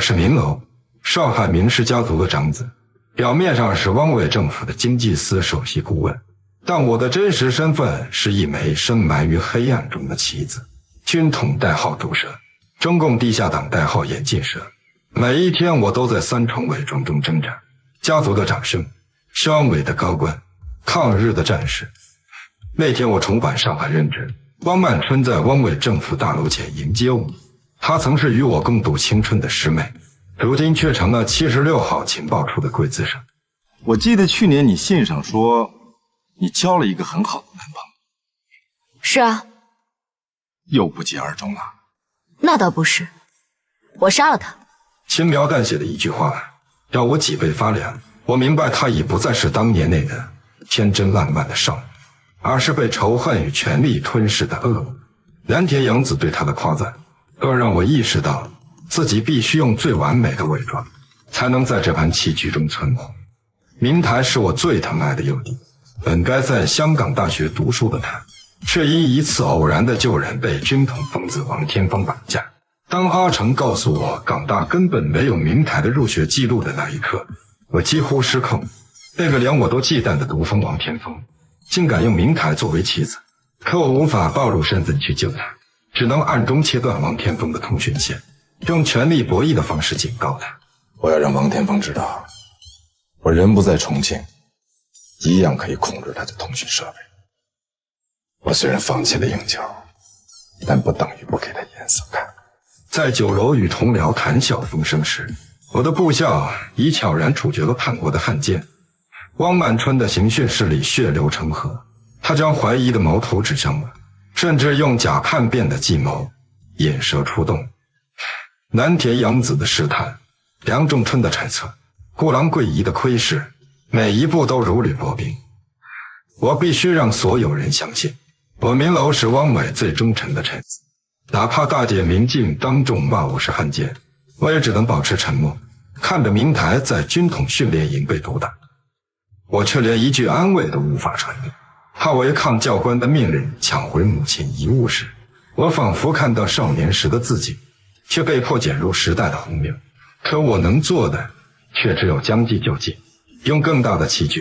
我是明楼，上海明氏家族的长子，表面上是汪伪政府的经济司首席顾问，但我的真实身份是一枚深埋于黑暗中的棋子。军统代号毒蛇，中共地下党代号眼镜蛇。每一天我都在三重伪装中挣扎，家族的掌声，商委的高官，抗日的战士。那天我重返上海任职，汪曼春在汪伪政府大楼前迎接我。她曾是与我共度青春的师妹，如今却成了76号情报处的刽子手。我记得去年你信上说你交了一个很好的男朋友。是啊。又不疾而终了？那倒不是，我杀了他。轻描淡写的一句话让我脊背发凉。我明白她已不再是当年那个天真烂漫的少女，而是被仇恨与权力吞噬的恶魔。蓝田洋子对她的夸赞更让我意识到自己必须用最完美的伪装才能在这盘棋局中存活。明台是我最疼爱的幼弟，本该在香港大学读书的他，却因一次偶然的救人被军统疯子王天芳绑架。当阿成告诉我港大根本没有明台的入学记录的那一刻，我几乎失控。那个连我都忌惮的毒蜂王天芳竟敢用明台作为棋子，可我无法暴露身份去救他，只能暗中切断王天风的通讯线，用权力博弈的方式警告他。我要让王天风知道，我人不在重庆，一样可以控制他的通讯设备。我虽然放弃了应交，但不等于不给他颜色看。在酒楼与同僚谈笑风生时，我的部校已悄然处决了叛国的汉奸。汪曼春的刑讯室里血流成河，他将怀疑的矛头指向我，甚至用假叛变的计谋引蛇出洞。南田洋子的试探，梁仲春的揣测，顾郎桂仪的窥视，每一步都如履薄冰。我必须让所有人相信，我明楼是汪伪最忠诚的臣子，哪怕大姐明镜当众骂我是汉奸，我也只能保持沉默，看着明台在军统训练营被毒打。我却连一句安慰都无法传递。他违抗教官的命令抢回母亲遗物时，我仿佛看到少年时的自己，却被迫卷入时代的洪流。可我能做的却只有将计就计，用更大的棋局